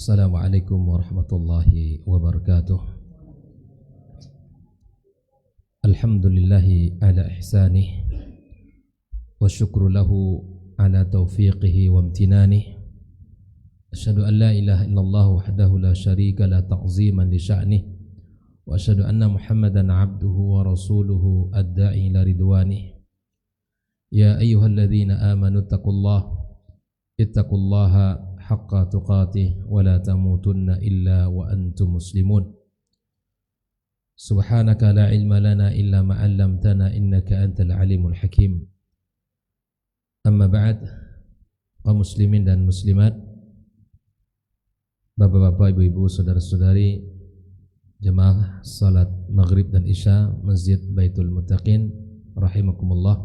Assalamualaikum warahmatullahi wabarakatuh. Alhamdulillahi ala ihsanih wa syukru lahu ala taufiqihi wa amtinanih. Asyhadu an la ilaha illallah wahdahu la syarika la ta'ziman li sya'nih wa asyhadu anna Muhammadan abduhu wa rasuluhu ad-da'i ila ridwanih. Ya ayyuhalladzina amanu ittaqullaha haqqa tuqatih wa la tamutunna illa wa antum muslimun. Subhanaka la ilma lana illa ma 'allamtana innaka antal alimul hakim. Amma ba'd, kaum muslimin dan muslimat, bapak-bapak, ibu-ibu, saudara-saudari, jemaah salat maghrib dan isya Masjid Baitul Muttaqin rahimakumullah.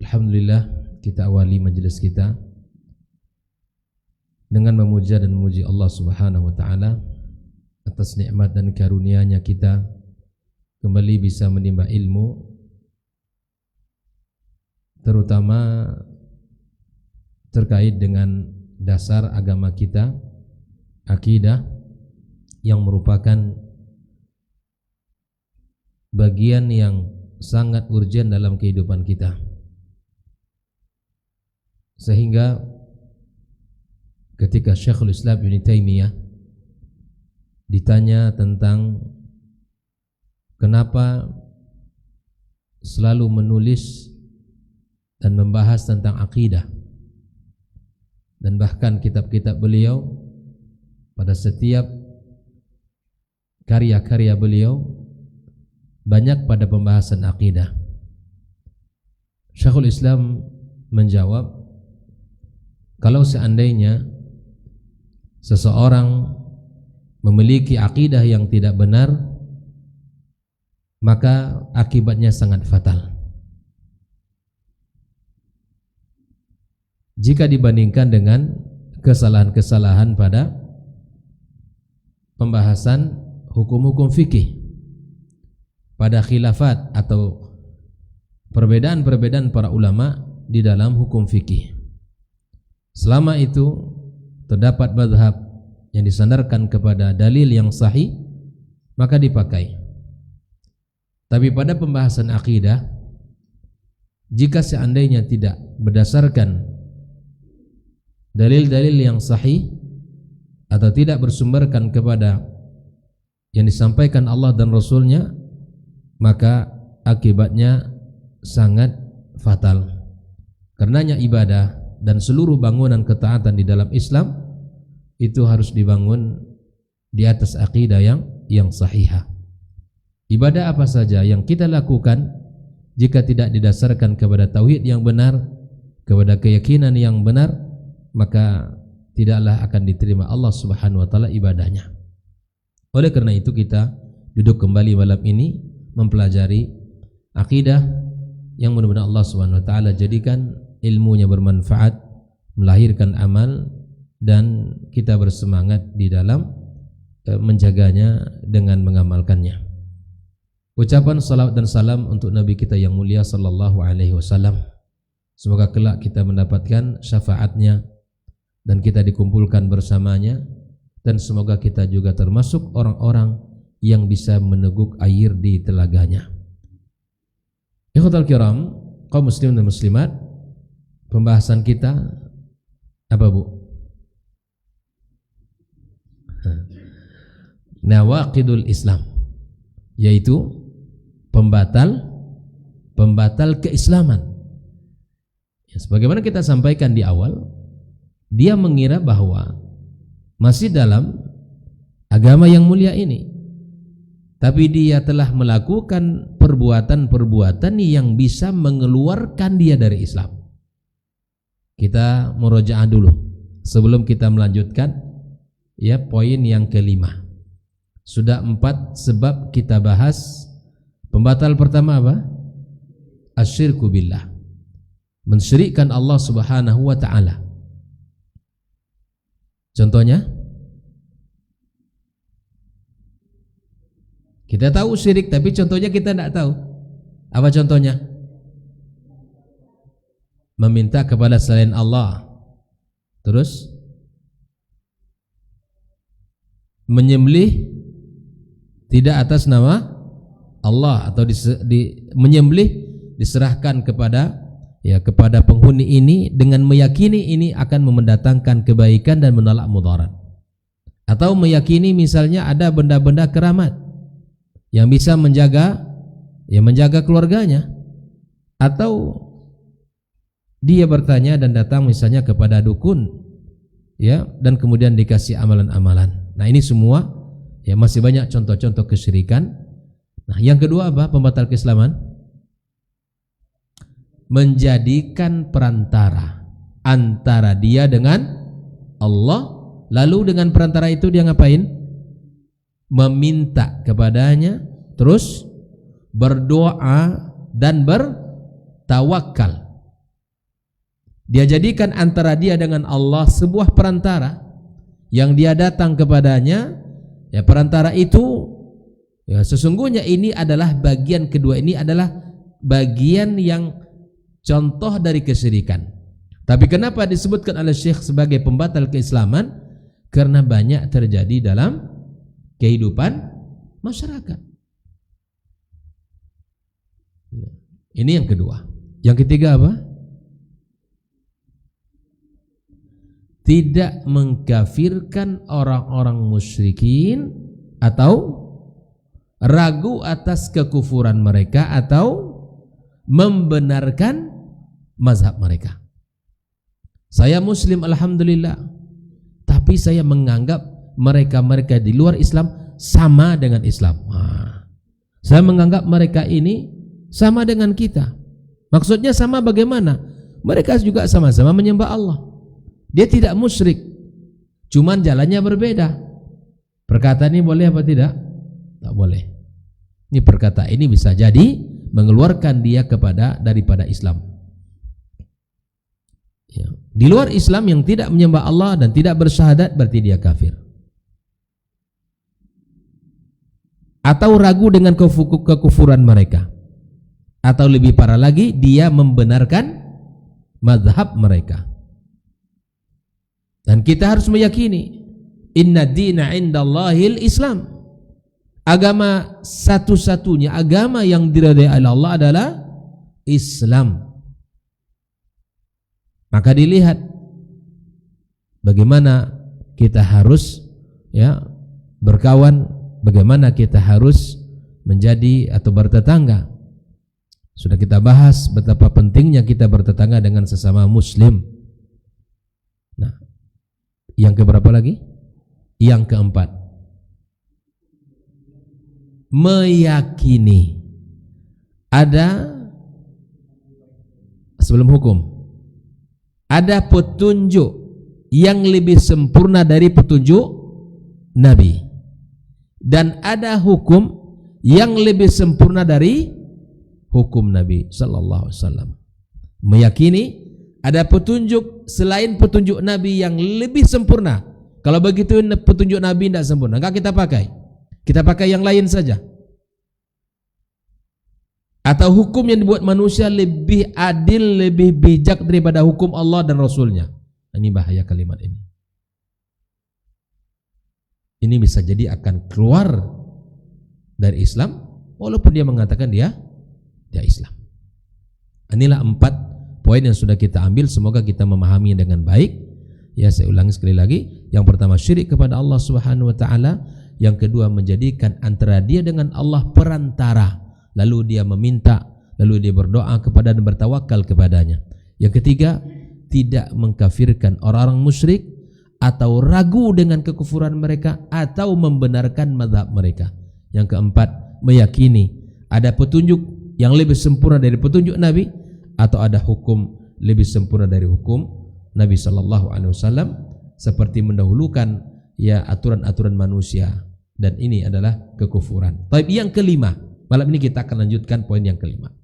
Alhamdulillah, kita awali majelis kita dengan memuja dan memuji Allah Subhanahu wa taala atas nikmat dan karunia-Nya kita kembali bisa menimba ilmu, terutama terkait dengan dasar agama kita, akidah, yang merupakan bagian yang sangat urgen dalam kehidupan kita. Sehingga ketika Syekhul Islam Ibnu Taimiyah ditanya tentang kenapa selalu menulis dan membahas tentang akidah, dan bahkan kitab-kitab beliau, pada setiap karya-karya beliau banyak pada pembahasan akidah, Syekhul Islam menjawab, kalau seandainya seseorang memiliki akidah yang tidak benar, maka akibatnya sangat fatal. Jika dibandingkan dengan kesalahan-kesalahan pada pembahasan hukum-hukum fikih, pada khilafat atau perbedaan-perbedaan para ulama di dalam hukum fikih. Selama itu terdapat mazhab yang disandarkan kepada dalil yang sahih, maka dipakai. Tapi pada pembahasan akidah, jika seandainya tidak berdasarkan dalil-dalil yang sahih atau tidak bersumberkan kepada yang disampaikan Allah dan Rasulnya, maka akibatnya sangat fatal. Karenanya ibadah dan seluruh bangunan ketaatan di dalam Islam itu harus dibangun di atas akidah yang sahihah. Ibadah apa saja yang kita lakukan, jika tidak didasarkan kepada tauhid yang benar, kepada keyakinan yang benar, maka tidaklah akan diterima Allah Subhanahu wa taala ibadahnya. Oleh karena itu kita duduk kembali malam ini mempelajari akidah yang mudah-mudahan Allah Subhanahu wa taala jadikan ilmunya bermanfaat, melahirkan amal, dan kita bersemangat di dalam menjaganya dengan mengamalkannya. Ucapan salawat dan salam untuk Nabi kita yang mulia sallallahu alaihi wasallam. Semoga kelak kita mendapatkan syafaatnya dan kita dikumpulkan bersamanya, dan semoga kita juga termasuk orang-orang yang bisa meneguk air di telaganya. Ikhwatal kiram, kaum muslimin dan muslimat, pembahasan kita apa, Bu? Nawaqidul Islam, yaitu pembatal keislaman. Ya, sebagaimana kita sampaikan di awal, dia mengira bahwa masih dalam agama yang mulia ini, tapi dia telah melakukan perbuatan-perbuatan yang bisa mengeluarkan dia dari Islam. Kita murojaah dulu sebelum kita melanjutkan ya poin yang kelima. Sudah 4 sebab kita bahas. Pembatal pertama apa? Asyirku billah, mensyirikkan Allah Subhanahu wa taala. Contohnya, kita tahu syirik, tapi contohnya kita tidak tahu. Apa contohnya? Meminta kepada selain Allah. Terus menyembelih tidak atas nama Allah atau menyembelih diserahkan kepada penghuni ini dengan meyakini ini akan mendatangkan kebaikan dan menolak mudarat, atau meyakini misalnya ada benda-benda keramat yang bisa menjaga keluarganya, atau dia bertanya dan datang misalnya kepada dukun dan kemudian dikasih amalan-amalan. Nah, ini semua masih banyak contoh-contoh kesyirikan. Nah, yang kedua apa? Pembatal keislaman, menjadikan perantara antara dia dengan Allah, lalu dengan perantara itu dia ngapain? Meminta kepadanya, terus berdoa dan bertawakal. Dia jadikan antara dia dengan Allah sebuah perantara yang dia datang kepadanya. Perantara itu sesungguhnya ini adalah bagian kedua, ini adalah bagian yang contoh dari kesyirikan. Tapi kenapa disebutkan oleh Syekh sebagai pembatal keislaman? Karena banyak terjadi dalam kehidupan masyarakat. Ini yang kedua. Yang ketiga apa? Tidak mengkafirkan orang-orang musyrikin atau ragu atas kekufuran mereka atau membenarkan mazhab mereka. Saya muslim alhamdulillah, tapi saya menganggap mereka-mereka di luar Islam sama dengan Islam. Saya menganggap mereka ini sama dengan kita. Maksudnya sama bagaimana? Mereka juga sama-sama menyembah Allah. Dia tidak musyrik, cuman jalannya berbeda. Perkataan ini boleh apa tidak? Tak boleh. Ini perkataan ini bisa jadi mengeluarkan dia daripada Islam. Di luar Islam yang tidak menyembah Allah dan tidak bersyahadat berarti dia kafir. Atau ragu dengan kekufuran mereka. Atau lebih parah lagi, dia membenarkan mazhab mereka. Dan kita harus meyakini inna dina indallahil Islam. Agama satu-satunya agama yang diridai oleh Allah adalah Islam. Maka dilihat bagaimana kita harus berkawan, bagaimana kita harus menjadi atau bertetangga. Sudah kita bahas betapa pentingnya kita bertetangga dengan sesama muslim. Nah, yang keberapa lagi? Yang keempat, meyakini ada sebelum hukum ada petunjuk yang lebih sempurna dari petunjuk Nabi, dan ada hukum yang lebih sempurna dari hukum Nabi sallallahu alaihi wasallam. Meyakini ada petunjuk selain petunjuk Nabi yang lebih sempurna. Kalau begitu petunjuk Nabi tidak sempurna, enggak kita pakai. Kita pakai yang lain saja. Atau hukum yang dibuat manusia lebih adil, lebih bijak daripada hukum Allah dan Rasulnya. Ini bahaya kalimat ini. Ini bisa jadi akan keluar dari Islam walaupun dia mengatakan dia Islam. Inilah 4 poin yang sudah kita ambil, semoga kita memahami dengan baik. Saya ulangi sekali lagi. Yang pertama, syirik kepada Allah Subhanahu wa taala. Yang kedua, menjadikan antara dia dengan Allah perantara, lalu dia meminta, lalu dia berdoa kepada dan bertawakal kepadanya. Yang ketiga, tidak mengkafirkan orang-orang musyrik atau ragu dengan kekufuran mereka atau membenarkan mazhab mereka. Yang keempat, meyakini ada petunjuk yang lebih sempurna dari petunjuk Nabi atau ada hukum lebih sempurna dari hukum Nabi sallallahu alaihi wasallam, seperti mendahulukan aturan-aturan manusia, dan ini adalah kekufuran. Baik, yang kelima, malam ini kita akan lanjutkan poin yang kelima.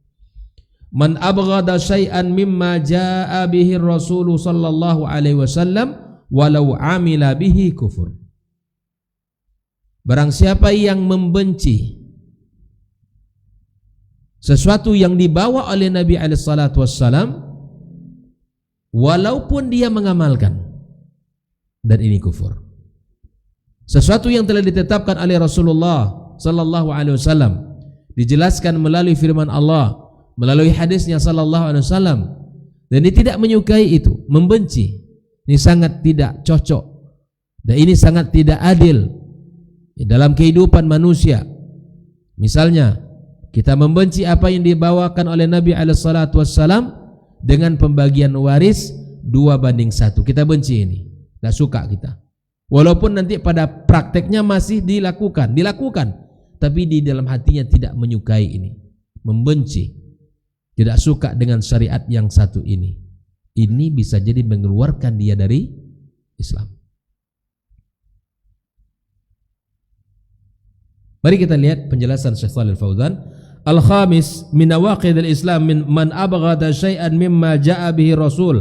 Man abghada syai'an mimma jaa'a bihi Rasul sallallahu alaihi wasallam walau amila bihi kufur. Barang siapa yang membenci sesuatu yang dibawa oleh Nabi alaihi salatu wassalam walaupun dia mengamalkan, dan ini kufur. Sesuatu yang telah ditetapkan oleh Rasulullah sallallahu alaihi wasallam, dijelaskan melalui firman Allah, melalui hadisnya sallallahu alaihi wasallam, dan dia tidak menyukai itu, membenci. Ini sangat tidak cocok dan ini sangat tidak adil dalam kehidupan manusia. Misalnya kita membenci apa yang dibawakan oleh Nabi alaihi salatu wassalam dengan pembagian waris 2:1. Kita benci ini, tidak suka kita. Walaupun nanti pada prakteknya masih dilakukan, tapi di dalam hatinya tidak menyukai ini, membenci, tidak suka dengan syariat yang satu ini. Ini bisa jadi mengeluarkan dia dari Islam. Mari kita lihat penjelasan Syekh Shalih Al-Fauzan. Al-khamis min nawaqid al-Islam min man abghada syai'an mimma ja'a bihi Rasul.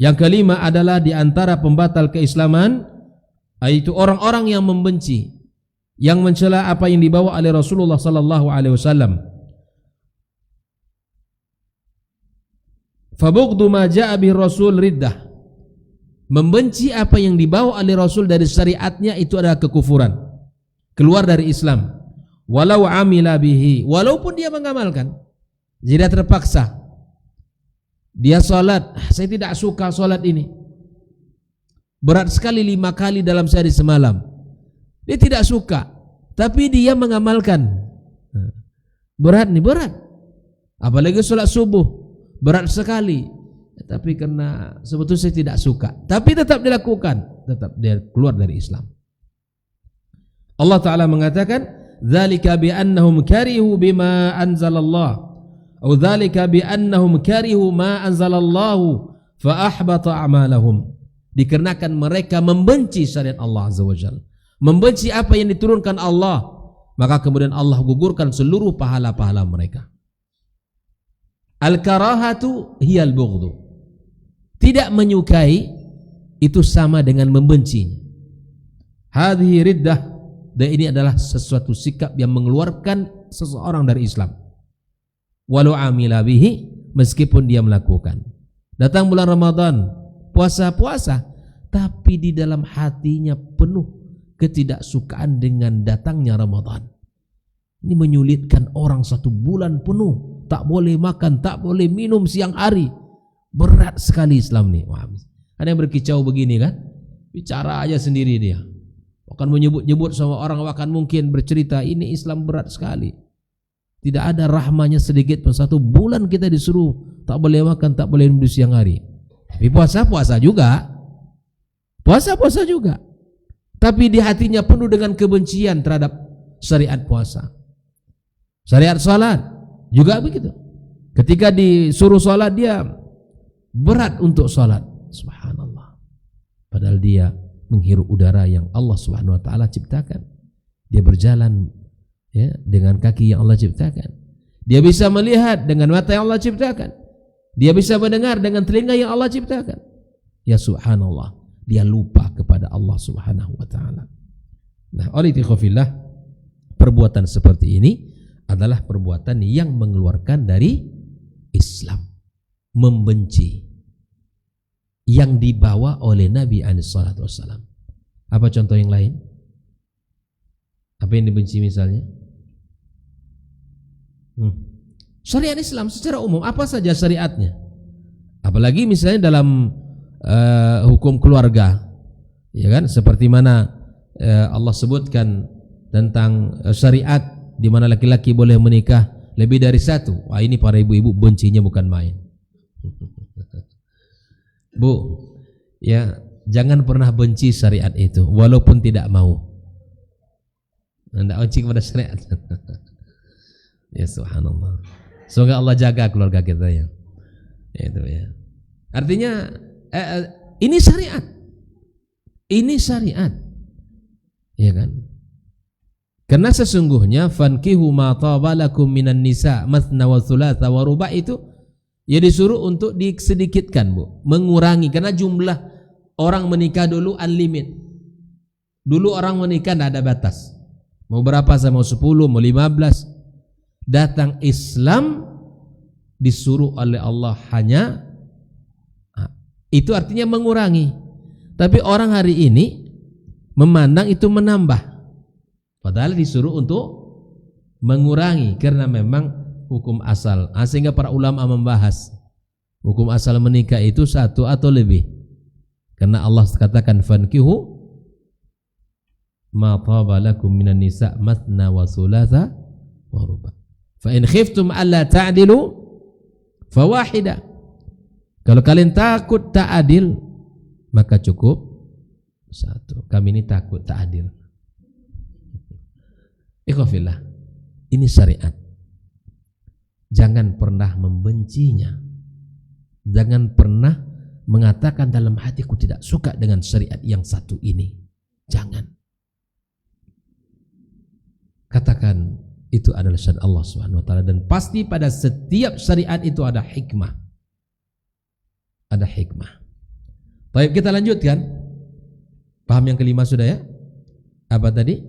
Yang kelima adalah di antara pembatal keislaman, yaitu orang-orang yang membenci, yang mencela apa yang dibawa oleh Rasulullah sallallahu alaihi wasallam. Fabughdu ma ja'a bihi Rasul riddah. Membenci apa yang dibawa oleh Rasul dari syariatnya itu adalah kekufuran, keluar dari Islam. Walau amila bihi, walaupun dia mengamalkan, jika terpaksa dia salat, saya tidak suka salat ini, berat sekali 5 kali dalam sehari semalam, dia tidak suka, tapi dia mengamalkan. Berat nih, berat. Apalagi salat subuh, berat sekali. Tapi karena sebetulnya saya tidak suka, tapi tetap dilakukan, tetap dia keluar dari Islam. Allah Ta'ala mengatakan, dzalika bi annahum karihu bima anzalallah, atau dzalika bi annahum karihu ma anzalallahu fa ahbata a'malahum. Dikarenakan mereka membenci syariat Allah Azza wa Jalla, membenci apa yang diturunkan Allah, maka kemudian Allah gugurkan seluruh pahala-pahala mereka. Al-karahatu hiyal bughdu. Tidak menyukai itu sama dengan membencinya. Hadhihi riddah, dan ini adalah sesuatu sikap yang mengeluarkan seseorang dari Islam. Walau amila bihi, meskipun dia melakukan. Datang bulan Ramadan, puasa-puasa, tapi di dalam hatinya penuh ketidaksukaan dengan datangnya Ramadan. Ini menyulitkan orang 1 bulan penuh, tak boleh makan, tak boleh minum siang hari. Berat sekali Islam nih. Wah, ada yang berkicau begini kan, bicara aja sendiri dia, akan menyebut-nyebut sama orang, akan mungkin bercerita ini Islam berat sekali, tidak ada rahmanya sedikit pun. 1 bulan kita disuruh tak boleh makan, tak boleh minum di siang hari. Tapi puasa juga, puasa juga, tapi di hatinya penuh dengan kebencian terhadap syariat puasa. Syariat salat juga begitu. Ketika disuruh salat dia berat untuk salat. Subhanallah. Padahal dia menghirup udara yang Allah Subhanahu wa taala ciptakan. Dia berjalan ya dengan kaki yang Allah ciptakan. Dia bisa melihat dengan mata yang Allah ciptakan. Dia bisa mendengar dengan telinga yang Allah ciptakan. Ya subhanallah, dia lupa kepada Allah Subhanahu wa taala. Nah, oleh ikhwafillah, perbuatan seperti ini adalah perbuatan yang mengeluarkan dari Islam. Membenci yang dibawa oleh Nabi SAW. Apa contoh yang lain? Apa yang dibenci misalnya? Syariat Islam secara umum, apa saja syariatnya. Apalagi misalnya dalam hukum keluarga, ya kan? Seperti mana Allah sebutkan tentang syariat di mana laki-laki boleh menikah lebih dari 1. Wah, ini para ibu-ibu bencinya bukan main. Bu, ya jangan pernah benci syariat itu walaupun tidak mau. Anda benci kepada syariat. Ya subhanallah. Semoga Allah jaga keluarga kita ya. Itu ya. Artinya ini syariat. Ini syariat. Ya kan? Karena sesungguhnya fankihu ma tabalakum minan nisa mathna wa thulatha wa ruba' itu ya disuruh untuk disedikitkan, Bu, mengurangi, karena jumlah orang menikah dulu unlimited. Dulu orang menikah tidak ada batas. Mau berapa saya mau 10, mau 15. Datang Islam disuruh oleh Allah hanya itu artinya mengurangi. Tapi orang hari ini memandang itu menambah, padahal disuruh untuk mengurangi karena memang hukum asal. Sehingga para ulama membahas hukum asal menikah itu satu atau lebih, karena Allah katakan fankihu ma taba lakum minan nisa mathna wa thulatha wa ruba fa in khiftum alla ta'dilu fawahida. Kalau kalian takut tak adil maka cukup satu. Kami ini takut tak adil. Ikhwafillah, ini syariat. Jangan pernah membencinya. Jangan pernah mengatakan dalam hatiku tidak suka dengan syariat yang satu ini. Jangan. Katakan itu adalah syariat Allah Subhanahu wa taala, dan pasti pada setiap syariat itu ada hikmah. Ada hikmah. Baik, kita lanjutkan. Paham yang kelima sudah ya? Apa tadi?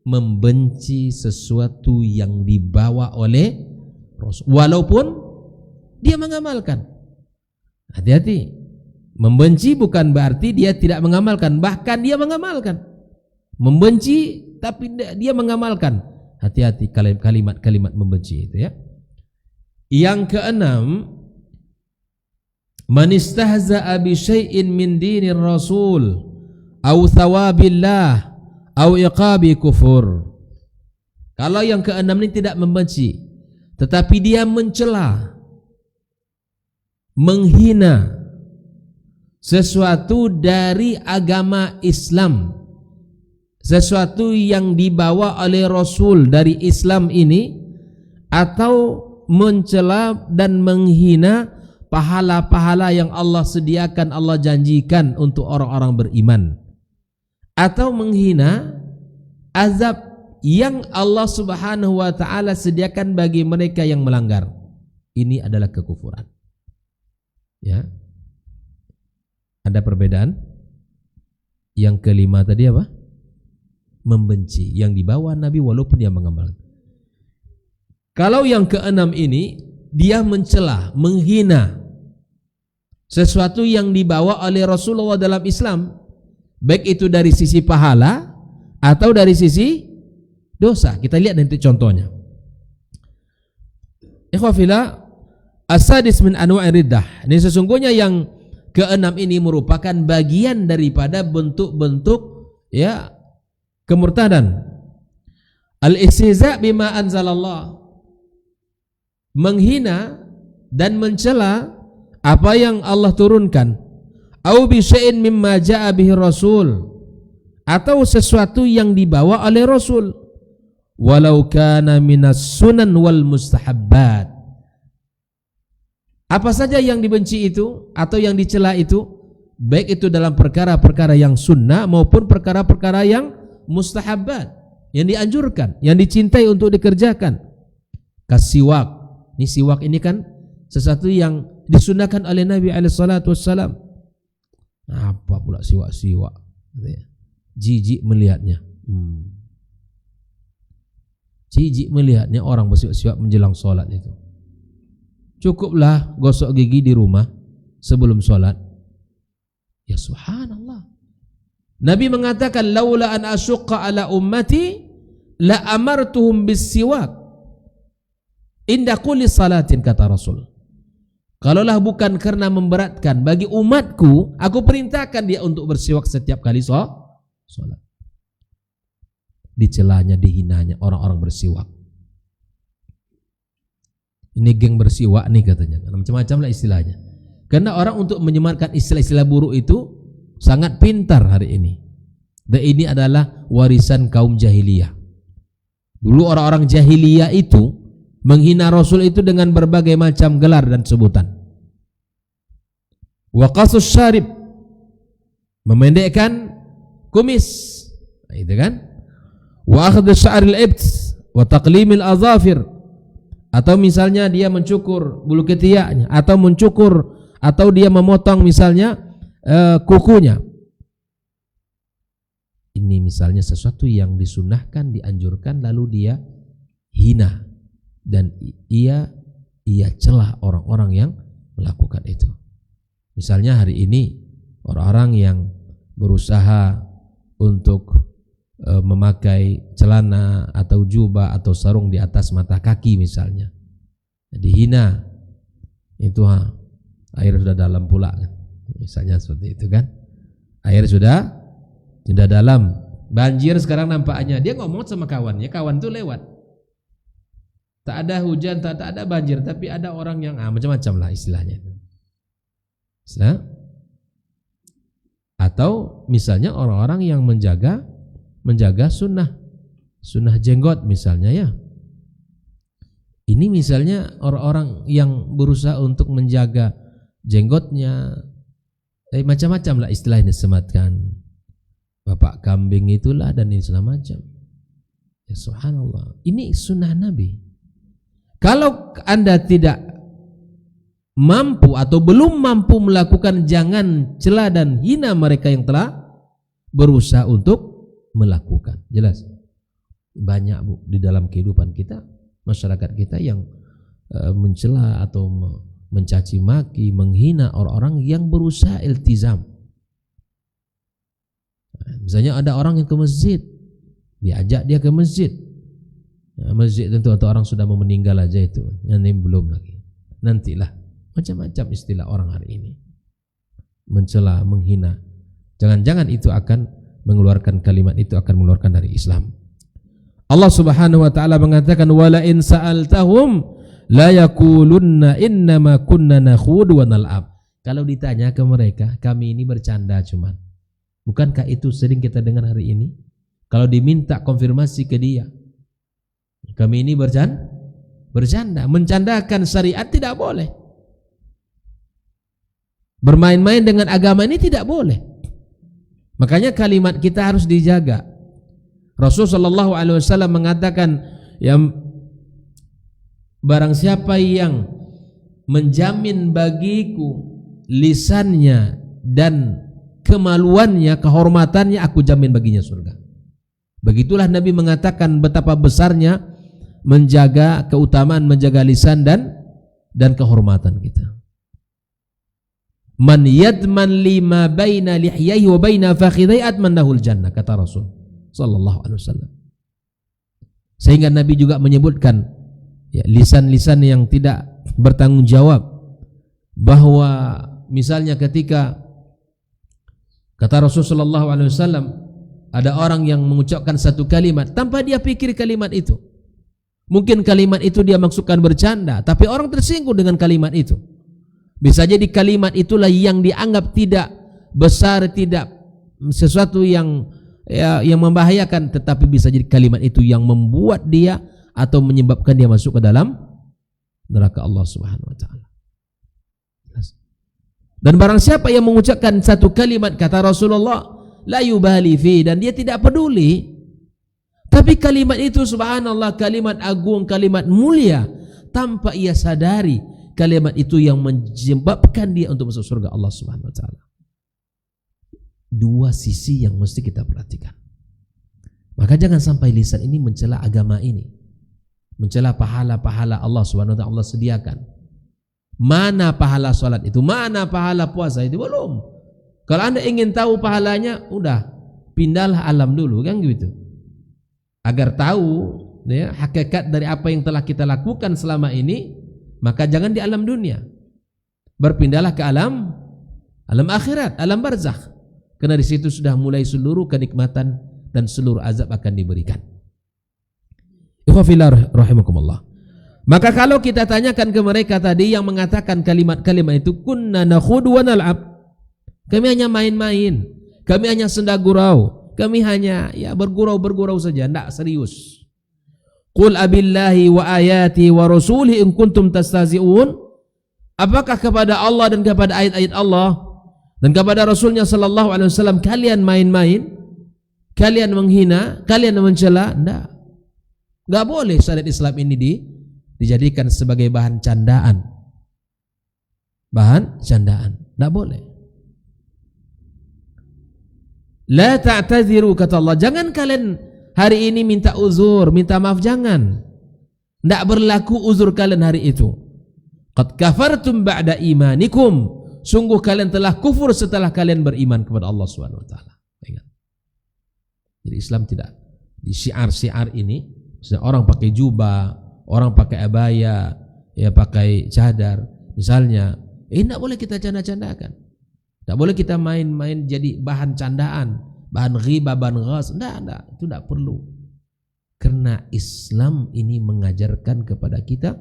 Membenci sesuatu yang dibawa oleh Rasul walaupun dia mengamalkan. Hati-hati. Membenci bukan berarti dia tidak mengamalkan, bahkan dia mengamalkan. Membenci tapi dia mengamalkan. Hati-hati kalimat-kalimat membenci itu ya. Yang keenam, man istahza'a bi syai'in min dinir rasul aw thawabillah aw iqabi kufur. Kalau yang keenam ini tidak membenci, tetapi dia mencela, menghina sesuatu dari agama Islam, sesuatu yang dibawa oleh Rasul dari Islam ini, atau mencela dan menghina pahala-pahala yang Allah sediakan, Allah janjikan untuk orang-orang beriman, atau menghina azab yang Allah Subhanahu wa taala sediakan bagi mereka yang melanggar. Ini adalah kekufuran. Ya. Ada perbedaan? Yang kelima tadi apa? Membenci yang dibawa Nabi walaupun dia mengamalkan. Kalau yang keenam ini dia mencela, menghina sesuatu yang dibawa oleh Rasulullah dalam Islam, baik itu dari sisi pahala atau dari sisi dosa. Kita lihat nanti contohnya. Ikhwafillah, as-sadis min anwa'ir riddah. Ini sesungguhnya yang keenam ini merupakan bagian daripada bentuk-bentuk ya kemurtadan. Al-istihza' bima anzalallah, menghina dan mencela apa yang Allah turunkan. Au bi syai'in mimma ja'a bihi rasul, atau sesuatu yang dibawa oleh Rasul, walau kana minas sunan wal mustahabbat. Apa saja yang dibenci itu atau yang dicela itu, baik itu dalam perkara-perkara yang sunnah maupun perkara-perkara yang mustahabbat, yang dianjurkan, yang dicintai untuk dikerjakan. Kasiwak. Ini siwak ini kan sesuatu yang disunahkan oleh Nabi SAW. Apa pula siwak-siwak? Jijik melihatnya. Jijik melihatnya orang bersiwak-siwak menjelang sholat itu. Cukuplah gosok gigi di rumah sebelum sholat. Ya subhanallah. Nabi mengatakan, laula an asyqa ala ummati la amartuhum bis-siwak inda kulli salatin, kata Rasul. Kalaulah bukan karena memberatkan bagi umatku, aku perintahkan dia untuk bersiwak setiap kali sholat. Dicelanya, dihinanya orang-orang bersiwak. Ini geng bersiwak nih katanya, macam-macam lah istilahnya. Karena orang untuk menyematkan istilah-istilah buruk itu sangat pintar hari ini. Dan ini adalah warisan kaum jahiliyah. Dulu orang-orang jahiliyah itu menghina Rasul itu dengan berbagai macam gelar dan sebutan. Wa qasus syarib, memendekkan kumis, nah, itu kan. Wa akhdhu sya'ril ibt wa taqlimil azafir, atau misalnya dia mencukur bulu ketiaknya, atau mencukur, atau dia memotong misalnya kukunya. Ini misalnya sesuatu yang disunahkan, dianjurkan, lalu dia hina dan ia celah orang-orang yang melakukan itu. Misalnya hari ini orang-orang yang berusaha untuk memakai celana atau jubah atau sarung di atas mata kaki misalnya, dihina, itu air sudah dalam pula kan, misalnya seperti itu kan, air sudah dalam, banjir sekarang nampaknya, dia ngomong sama kawannya, kawan tuh lewat, tak ada hujan, tak ada banjir, tapi ada orang yang macam-macam lah istilahnya. Atau misalnya orang-orang yang menjaga sunnah jenggot misalnya ya. Ini misalnya orang-orang yang berusaha untuk menjaga jenggotnya, macam-macam lah istilahnya disematkan. Bapak kambing itulah dan ini segala macam. Ya subhanallah. Ini sunnah Nabi. Kalau Anda tidak mampu atau belum mampu melakukan, jangan cela dan hina mereka yang telah berusaha untuk melakukan. Jelas banyak Bu di dalam kehidupan kita, masyarakat kita yang mencela atau mencaci maki, menghina orang-orang yang berusaha iltizam. Misalnya ada orang yang ke masjid, diajak dia ke masjid. Masjid tentu atau orang sudah mau meninggal aja itu, yang ini belum lagi. Nantilah, macam-macam istilah orang hari ini, mencela, menghina. Jangan-jangan itu akan mengeluarkan kalimat itu akan mengeluarkan dari Islam. Allah Subhanahu wa taala mengatakan wala in sa'altahum la yaqulunna innama kunna nakhudu wa nal'ab. Kalau ditanya ke mereka, kami ini bercanda cuman. Bukankah itu sering kita dengar hari ini? Kalau diminta konfirmasi ke dia, kami ini bercanda, mencandakan syariat tidak boleh. Bermain-main dengan agama ini tidak boleh. Makanya kalimat kita harus dijaga. Rasulullah SAW mengatakan, yang barang siapa yang menjamin bagiku lisannya dan kemaluannya, kehormatannya, aku jamin baginya surga. Begitulah Nabi mengatakan betapa besarnya menjaga keutamaan menjaga lisan dan kehormatan kita. Man yadman lima baina lihyaihi wa baina fakhidai atmannahul jannah, kata Rasul sallallahu alaihi wasallam. Sehingga Nabi juga menyebutkan ya, lisan-lisan yang tidak bertanggung jawab, bahwa misalnya ketika kata Rasul sallallahu alaihi wasallam, ada orang yang mengucapkan satu kalimat tanpa dia pikir kalimat itu. Mungkin kalimat itu dia maksudkan bercanda, tapi orang tersinggung dengan kalimat itu. Bisa jadi kalimat itulah yang dianggap tidak besar, tidak sesuatu yang membahayakan, tetapi bisa jadi kalimat itu yang membuat dia atau menyebabkan dia masuk ke dalam neraka Allah Subhanahu wa taala. Dan barang siapa yang mengucapkan satu kalimat, kata Rasulullah, la yubali fi, dan dia tidak peduli, tapi kalimat itu subhanallah, kalimat agung, kalimat mulia, tanpa ia sadari kalimat itu yang menyebabkan dia untuk masuk surga Allah Subhanahu wa taala. Dua sisi yang mesti kita perhatikan. Maka jangan sampai lisan ini mencela agama ini, mencela pahala-pahala Allah Subhanahu wa taala Allah sediakan. Mana pahala salat itu? Mana pahala puasa itu? Belum. Kalau Anda ingin tahu pahalanya, udah pindahlah alam dulu, kan gitu. Agar tahu ya, hakikat dari apa yang telah kita lakukan selama ini, maka jangan di alam dunia, berpindahlah ke alam akhirat, alam barzakh, karena di situ sudah mulai seluruh kenikmatan dan seluruh azab akan diberikan. Ikhwafillah rahimakumullah. Maka kalau kita tanyakan ke mereka tadi yang mengatakan kalimat-kalimat itu, kunna nakhudu wa nal'ab, kami hanya main-main, kami hanya senda gurau, kami hanya ya bergurau saja, tidak serius. Qul abillahi wa ayati wa rasulihi in kuntum tastazi'un. Apakah kepada Allah dan kepada ayat-ayat Allah dan kepada Rasulnya sallallahu alaihi wasallam kalian main-main, kalian menghina, kalian mencela? Enggak boleh syariat Islam ini dijadikan sebagai bahan candaan. Bahan candaan, enggak boleh. La ta'tadziru, kata Allah, jangan kalian hari ini minta uzur, minta maaf, jangan. Tidak berlaku uzur kalian hari itu. Qad kafartum ba'da imanikum, sungguh kalian telah kufur setelah kalian beriman kepada Allah Subhanahu wa taala. Jadi Islam tidak di syiar-syiar ini, misalnya orang pakai jubah, orang pakai abaya, ya pakai cadar, misalnya, tidak boleh kita canda-candakan, tidak boleh kita main-main jadi bahan candaan, bahan ghibah, bahan ghas, tidak, itu tidak perlu. Karena Islam ini mengajarkan kepada kita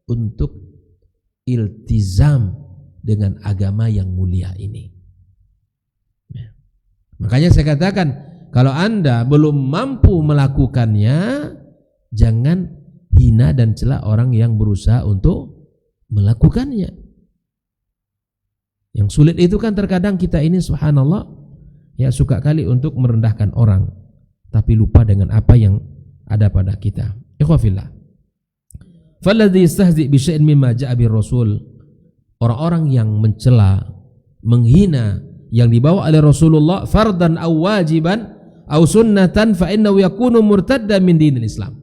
untuk iltizam dengan agama yang mulia ini. Ya. Makanya saya katakan, kalau Anda belum mampu melakukannya, jangan hina dan cela orang yang berusaha untuk melakukannya. Yang sulit itu kan terkadang kita ini subhanallah, ya suka kali untuk merendahkan orang, tapi lupa dengan apa yang ada pada kita. Ikhwafillah. Falladhi yastahzi bi syai'in mimma ja'a bir rasul, orang-orang yang mencela, menghina yang dibawa oleh Rasulullah fardan aw wajiban aw sunnatan fa innahu yakunu murtaddan min dinil Islam.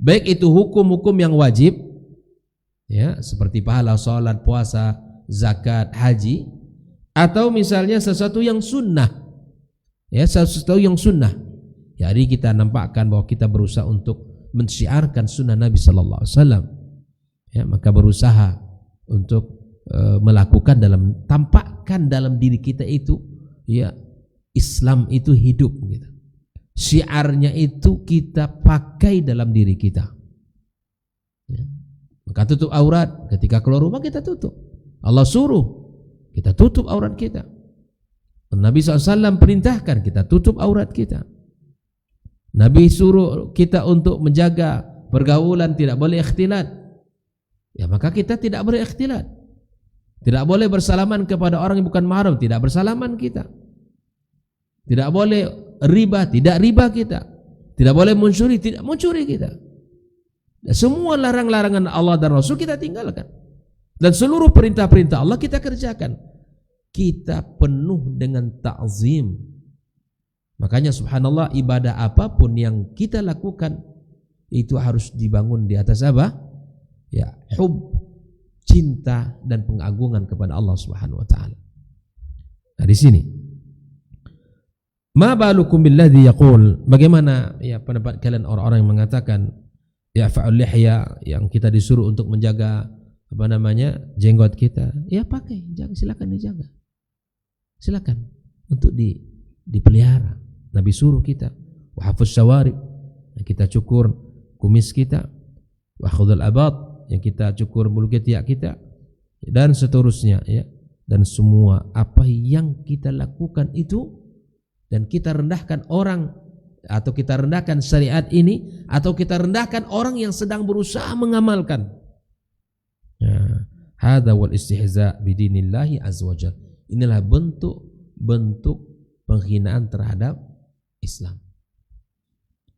Baik itu hukum-hukum yang wajib, ya, seperti pahala salat, puasa, zakat, haji, atau misalnya sesuatu yang sunnah. Ya, sesuatu yang sunnah. Jadi kita nampakkan bahwa kita berusaha untuk mensyiarkan sunnah Nabi sallallahu alaihi wasallam. Ya, maka berusaha untuk melakukan tampakkan dalam diri kita itu, ya, Islam itu hidup gitu. Syiarnya itu kita pakai dalam diri kita. Ya. Maka tutup aurat, ketika keluar rumah kita tutup. Allah suruh kita tutup aurat kita. Nabi SAW perintahkan kita tutup aurat kita. Nabi suruh kita untuk menjaga pergaulan, tidak boleh ikhtilat. Ya, maka kita tidak boleh ikhtilat. Tidak boleh bersalaman kepada orang yang bukan mahram, tidak bersalaman kita. Tidak boleh riba, tidak riba kita. Tidak boleh mencuri, tidak mencuri kita. Dan semua larang-larangan Allah dan Rasul kita tinggalkan. Dan seluruh perintah-perintah Allah kita kerjakan. Kita penuh dengan ta'zim. Makanya subhanallah, ibadah apapun yang kita lakukan itu harus dibangun di atas apa? Ya, hub, cinta dan pengagungan kepada Allah Subhanahu wa taala. Nah, di sini. Ma balukum billadhi yaqul, bagaimana ya pendapat kalian orang-orang yang mengatakan ya fa'ul lihya, yang kita disuruh untuk menjaga apa namanya jenggot kita, ya pakai, silakan dijaga. Silakan untuk dipelihara. Nabi suruh kita wa hafuz syawarib, kita cukur kumis kita, wa khudhul abad, yang kita cukur bulu ketiak kita, dan seterusnya, ya. Dan semua apa yang kita lakukan itu, dan kita rendahkan orang, atau kita rendahkan syariat ini, atau kita rendahkan orang yang sedang berusaha mengamalkan. Ya, hadza wal istihza bidinillahi azza wajalla. Inilah bentuk penghinaan terhadap Islam.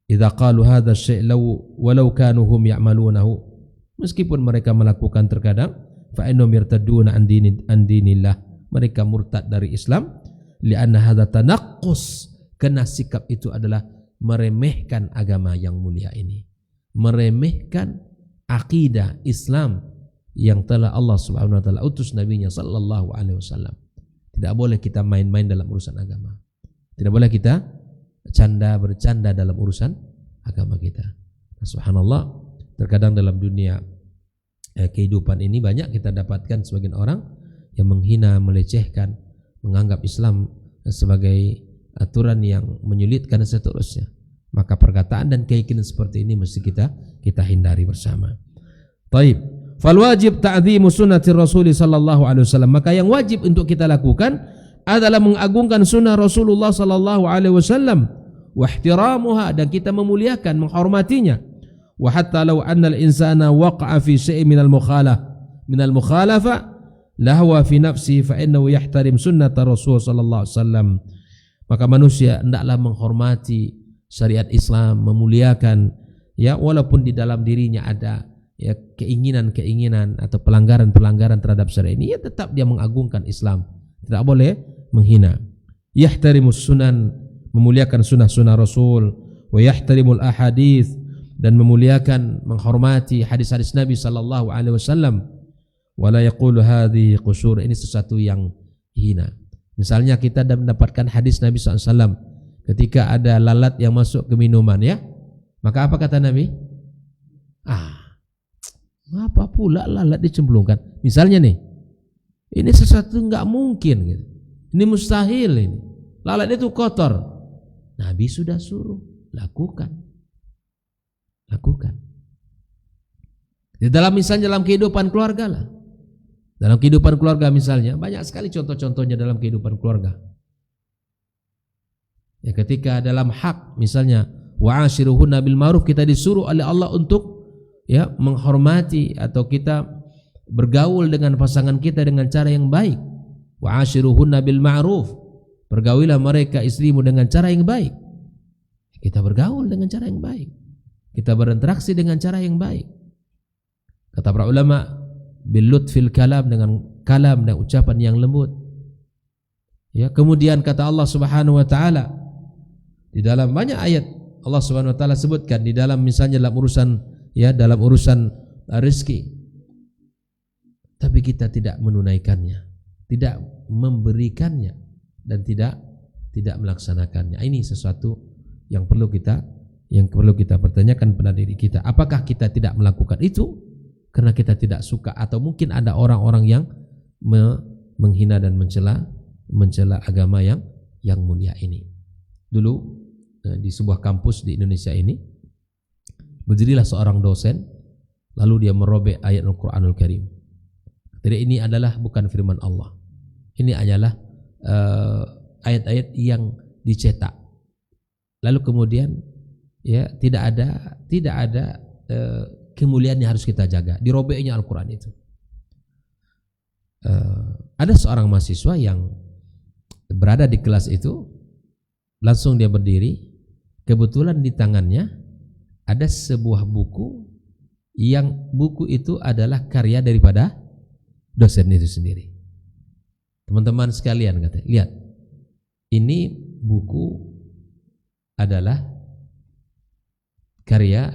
Idza qalu hadza syai' walau kanu hum ya'malunahu, meskipun mereka melakukan terkadang, fa innahum yartadduna an dinillah, mereka murtad dari Islam, li'anna hadza tanaqqus, karena sikap itu adalah meremehkan agama yang mulia ini, meremehkan akidah Islam yang telah Allah Subhanahu wa taala utus nabinya sallallahu alaihi wasallam. Tidak boleh kita main-main dalam urusan agama. Tidak boleh kita bercanda dalam urusan agama kita. Subhanallah, terkadang dalam dunia kehidupan ini banyak kita dapatkan sebagian orang yang menghina, melecehkan, menganggap Islam sebagai aturan yang menyulitkan dan seterusnya. Maka perkataan dan keyakinan seperti ini mesti kita hindari bersama. Taib. Fal wajib ta'dhimu sunnati Rasul sallallahu alaihi wasallam. Maka yang wajib untuk kita lakukan adalah mengagungkan sunnah Rasulullah sallallahu alaihi wasallam, wa ihtiramuha, dan kita memuliakan, menghormatinya. Wa hatta law anna al-insana waqa'a fi syai'in min al-mukhalafa lahwa fi nafsihi fa innahu yahtarim sunnata Rasul sallallahu alaihi wasallam. Maka manusia hendaklah menghormati syariat Islam, memuliakan, ya, walaupun di dalam dirinya ada, ya, keinginan-keinginan atau pelanggaran-pelanggaran terhadap syariat ini, ya tetap dia mengagungkan Islam, tidak boleh menghina. Yahtarimus sunan, memuliakan sunnah-sunnah Rasul, wa yahtarimul ahadits, dan memuliakan, menghormati hadis-hadis Nabi sallallahu alaihi wasallam. Wala yaqulu hadhihi qusur, ini sesuatu yang hina. Misalnya kita mendapatkan hadis Nabi sallallahu alaihi wasallam ketika ada lalat yang masuk ke minuman ya, maka apa kata Nabi? Apa pula lalat dicemplungkan? Misalnya nih, ini sesuatu nggak mungkin gitu. Ini mustahil ini. Lalat itu kotor. Nabi sudah suruh, lakukan. Di dalam misalnya dalam kehidupan keluarga lah. Dalam kehidupan keluarga misalnya, banyak sekali contoh-contohnya dalam kehidupan keluarga. Ya, ketika dalam hak misalnya wa'ashiruhunna bil ma'ruf, kita disuruh oleh Allah untuk ya menghormati atau kita bergaul dengan pasangan kita dengan cara yang baik. Wa'ashiruhunna bil ma'ruf, bergaulilah mereka istrimu dengan cara yang baik. Kita bergaul dengan cara yang baik, kita berinteraksi dengan cara yang baik. Kata para ulama, bil lutfil kalam, dengan kalam dan ucapan yang lembut. Ya, kemudian kata Allah Subhanahu wa taala di dalam banyak ayat, Allah Subhanahu wa taala sebutkan di dalam misalnya dalam urusan rezeki, tapi kita tidak menunaikannya, tidak memberikannya, dan tidak melaksanakannya. Ini sesuatu yang perlu kita pertanyakan pada diri kita. Apakah kita tidak melakukan itu karena kita tidak suka, atau mungkin ada orang-orang yang menghina dan mencela agama yang mulia ini. Dulu di sebuah kampus di Indonesia ini berdirilah seorang dosen, lalu dia merobek ayat Al-Quranul Karim. Jadi ini adalah bukan firman Allah. Ini adalah ayat-ayat yang dicetak. Lalu kemudian ya tidak ada kemuliaan yang harus kita jaga. Dirobeknya Al-Quran itu. Ada seorang mahasiswa yang berada di kelas itu, langsung dia berdiri. Kebetulan di tangannya ada sebuah buku, yang buku itu adalah karya daripada dosen itu sendiri. Teman-teman sekalian, kata, lihat, ini buku adalah karya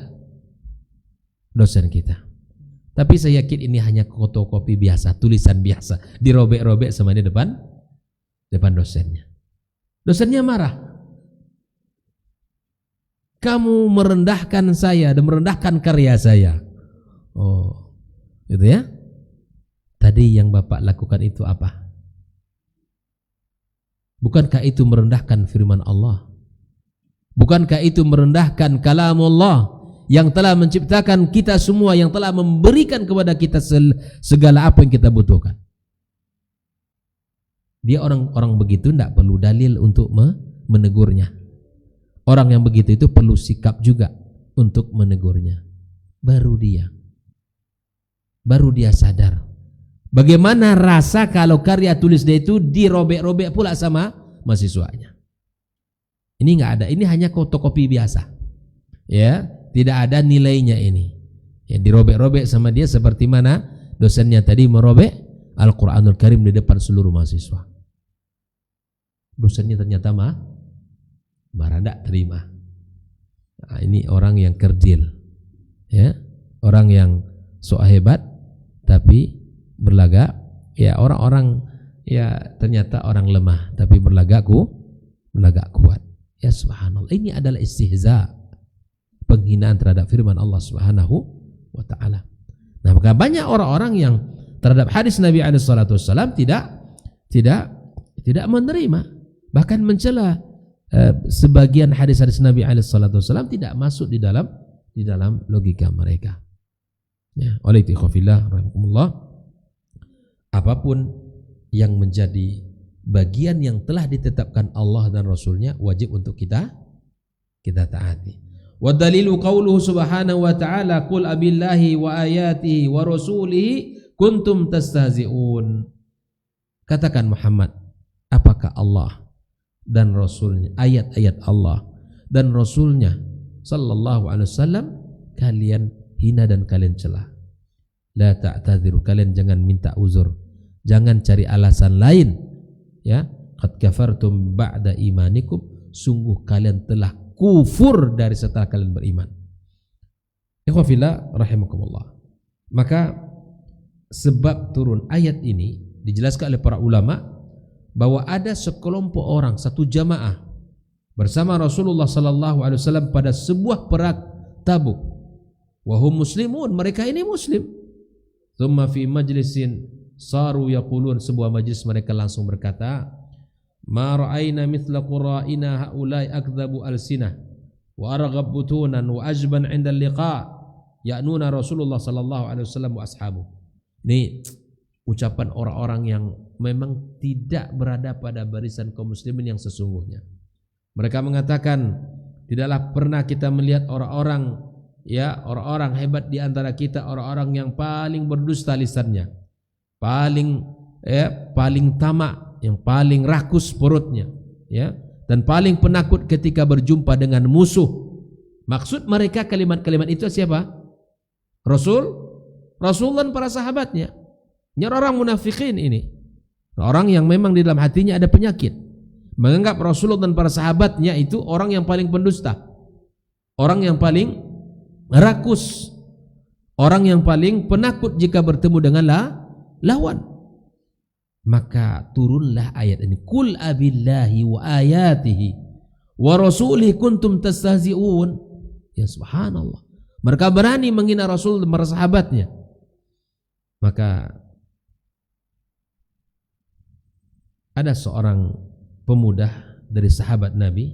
dosen kita. Tapi saya yakin ini hanya fotokopi biasa, tulisan biasa, dirobek-robek sama di depan dosennya. Dosennya marah. Kamu merendahkan saya dan merendahkan karya saya. Oh, gitu ya. Tadi yang Bapak lakukan itu apa? Bukankah itu merendahkan firman Allah? Bukankah itu merendahkan kalamullah yang telah menciptakan kita semua, yang telah memberikan kepada kita segala apa yang kita butuhkan? Dia orang begitu tidak perlu dalil untuk menegurnya. Orang yang begitu itu perlu sikap juga untuk menegurnya. Baru dia sadar bagaimana rasa kalau karya tulis dia itu dirobek-robek pula sama mahasiswanya. Ini enggak ada, ini hanya fotokopi biasa. Ya, tidak ada nilainya ini. Ya, dirobek-robek sama dia seperti mana dosennya tadi merobek Al-Quranul Karim di depan seluruh mahasiswa. Dosennya ternyata marah, tidak terima. Nah, ini orang yang kerdil, ya, orang yang sok hebat tapi berlagak, ya orang-orang ya ternyata orang lemah tapi berlagak kuat. Ya subhanallah, ini adalah istihza, penghinaan terhadap firman Allah Subhanahu wa taala. Nah, maka banyak orang-orang yang terhadap hadis Nabi alaihi salatu wasallam tidak menerima, bahkan mencela. Sebagian hadis-hadis Nabi alaihi salatu wasallam tidak masuk di dalam logika mereka. Ya, oleh itu ikhwafillah rahimakumullah, apapun yang menjadi bagian yang telah ditetapkan Allah dan Rasulnya wajib untuk kita taati. Wa dalilu qauluhu subhanahu wa ta'ala qul abillahi wa ayatihi wa rasulihi kuntum tastahzi'un. Katakan Muhammad, apakah Allah dan Rasulnya, ayat-ayat Allah dan Rasulnya sallallahu alaihi wasallam kalian hina dan kalian celah. La ta'tadiru, kalian jangan minta uzur, jangan cari alasan lain. Ya, qad kafartum ba'da imanikum, sungguh kalian telah kufur dari setelah kalian beriman. Ikhwafillah rahimakumullah. Maka sebab turun ayat ini dijelaskan oleh para ulama bahwa ada sekelompok orang, satu jamaah bersama Rasulullah sallallahu alaihi wasallam pada sebuah perang Tabuk. Wa hum muslimun, mereka ini muslim. Tsumma fi majlisin saru yaqulun, sebuah majlis mereka langsung berkata, ma ra'ayna mithla qura'ina haula'i akdzabu alsinah wa arghab butunan wa ajban 'inda al-liqa' ya'nuna Rasulullah sallallahu alaihi wasallam wa ashabu. Ini ucapan orang-orang yang memang tidak berada pada barisan kaum muslimin yang sesungguhnya. Mereka mengatakan, tidaklah pernah kita melihat orang-orang hebat di antara kita, orang-orang yang paling berdusta lisannya, paling tamak, yang paling rakus perutnya, dan paling penakut ketika berjumpa dengan musuh. Maksud mereka kalimat-kalimat itu siapa? Rasul dan para sahabatnya. Ini orang munafikin ini, orang yang memang di dalam hatinya ada penyakit, menganggap Rasulullah dan para sahabatnya itu orang yang paling pendusta, orang yang paling rakus, orang yang paling penakut jika bertemu dengan lawan. Maka turunlah ayat ini, qul abillahi wa ayatihi wa rasulihi kuntum tastahzi'un. Ya subhanallah, mereka berani menghina Rasul dan para sahabatnya. Maka ada seorang pemuda dari sahabat Nabi,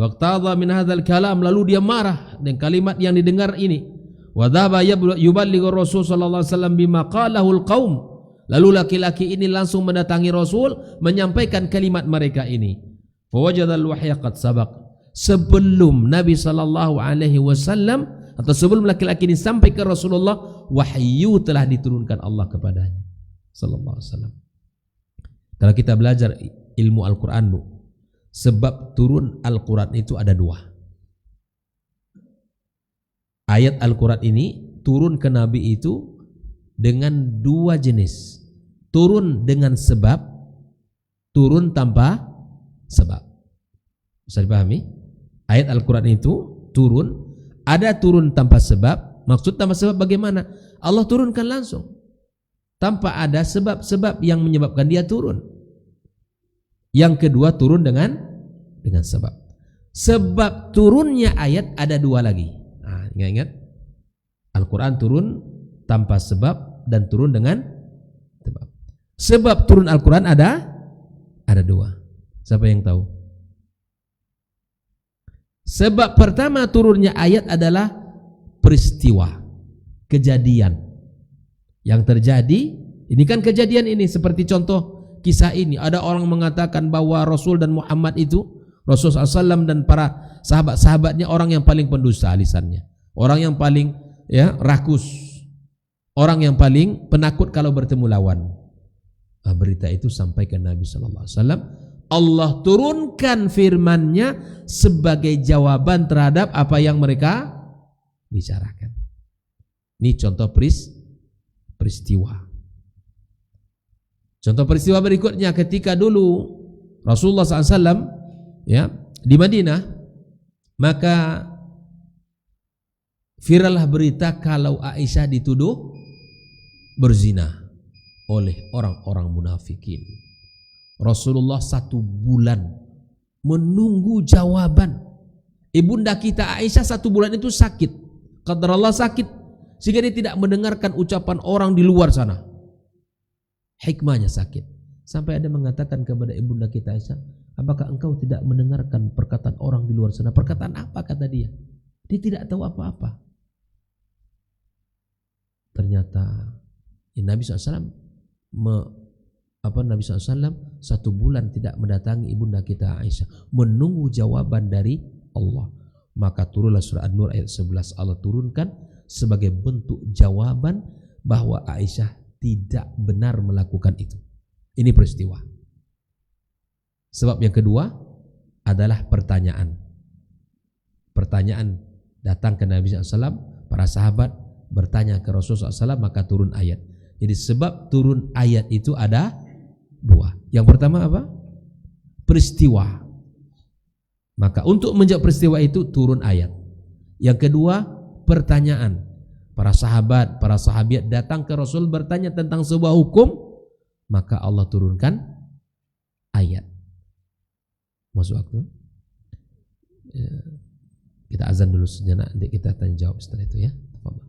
waqtadha min hadzal kalam, lalu dia marah dengan kalimat yang didengar ini. Wa dhaba yuballighu Rasul sallallahu alaihi wasallam bima qalahu al-qaum. Lalu laki-laki ini langsung mendatangi Rasul menyampaikan kalimat mereka ini. Fa wajada al-wahya qad sabaq. Sebelum Nabi sallallahu alaihi wasallam atau sebelum laki-laki ini sampai ke Rasulullah, wahyu telah diturunkan Allah kepadanya sallallahu alaihi wasallam. Kalau kita belajar ilmu Al-Qur'an, sebab turun Al-Quran itu ada dua. Ayat Al-Quran ini turun ke Nabi itu dengan dua jenis. Turun dengan sebab, turun tanpa sebab. Bisa dipahami? Ayat Al-Quran itu turun, ada turun tanpa sebab. Maksud tanpa sebab bagaimana? Allah turunkan langsung, tanpa ada sebab-sebab yang menyebabkan dia turun. Yang kedua turun dengan sebab. Sebab turunnya ayat ada dua lagi. Nah, ingat Al-Quran turun tanpa sebab dan turun dengan sebab. Sebab turun Al-Quran ada dua. Siapa yang tahu? Sebab pertama turunnya ayat adalah peristiwa, kejadian yang terjadi. Ini kan kejadian ini, seperti contoh kisah ini, ada orang mengatakan bahwa Rasul dan Muhammad itu, Rasul SAW dan para sahabat-sahabatnya orang yang paling pendusta lisannya, orang yang paling rakus, orang yang paling penakut kalau bertemu lawan. Berita itu sampai ke Nabi SAW. Allah turunkan firman-Nya sebagai jawaban terhadap apa yang mereka bicarakan. Ini contoh peristiwa. Contoh peristiwa berikutnya, ketika dulu Rasulullah SAW di Madinah, maka virallah berita kalau Aisyah dituduh berzina oleh orang-orang munafikin. Rasulullah 1 bulan menunggu jawaban. Ibunda kita Aisyah 1 bulan itu sakit, qadarullah sakit, sehingga dia tidak mendengarkan ucapan orang di luar sana. Hikmahnya sakit, sampai ada mengatakan kepada ibunda kita Aisyah, apakah engkau tidak mendengarkan perkataan orang di luar sana? Perkataan apa kata dia? Dia tidak tahu apa-apa. Ternyata Nabi SAW Nabi SAW 1 bulan tidak mendatangi ibunda kita Aisyah, menunggu jawaban dari Allah. Maka turunlah surah An-Nur ayat 11. Allah turunkan sebagai bentuk jawaban bahwa Aisyah tidak benar melakukan itu. Ini peristiwa. Sebab yang kedua adalah pertanyaan. Pertanyaan datang ke Nabi SAW, para sahabat bertanya ke Rasulullah SAW, maka turun ayat. Jadi sebab turun ayat itu ada dua. Yang pertama apa? Peristiwa. Maka untuk menjawab peristiwa itu turun ayat. Yang kedua pertanyaan. Para sahabat datang ke Rasul bertanya tentang sebuah hukum, maka Allah turunkan ayat. Masuk waktu? Ya, kita azan dulu sejenak, nanti kita tanya jawab setelah itu ya. Tafadhol.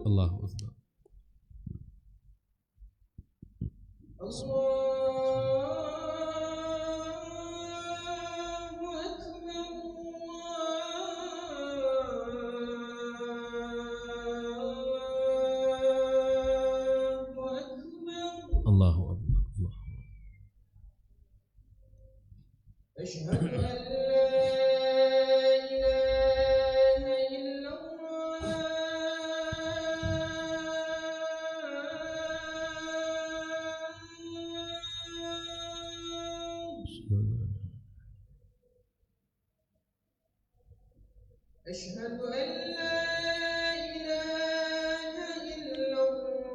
Allahu Akbar. Allahu Akbar. Asyhadu an la ilaha illallah. أشهد أن لا إله إلا الله.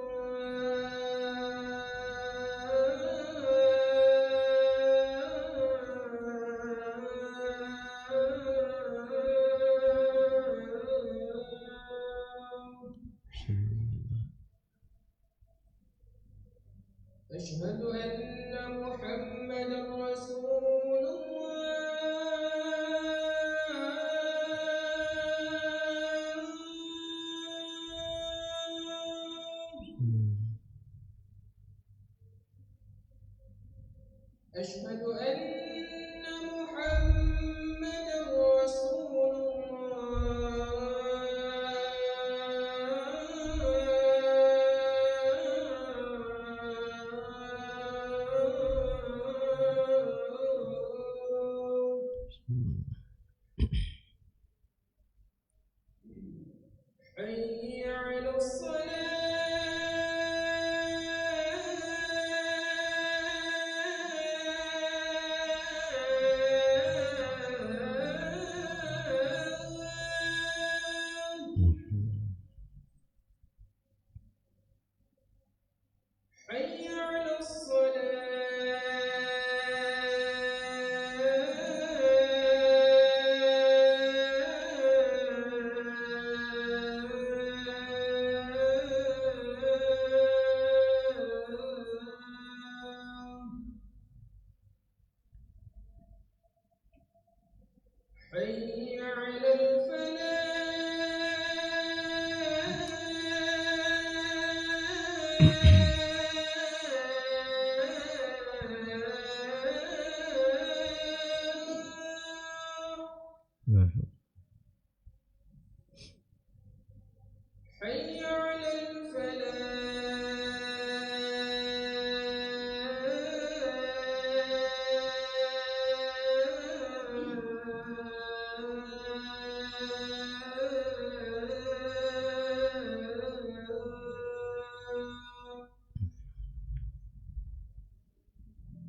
أشهد أن محمدا رسول أشهد أن محمدا رسول حي على حي على حي على الفلاح حي على الفلاح.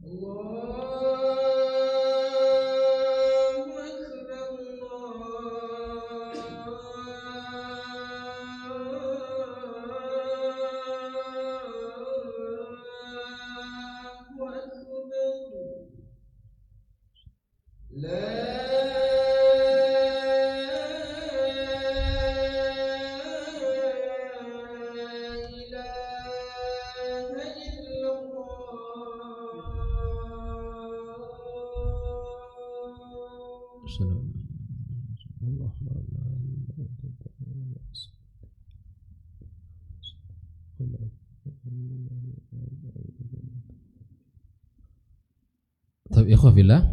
الله أكبر الله أكبر. لا إله إلا Tapi ikhwafillah,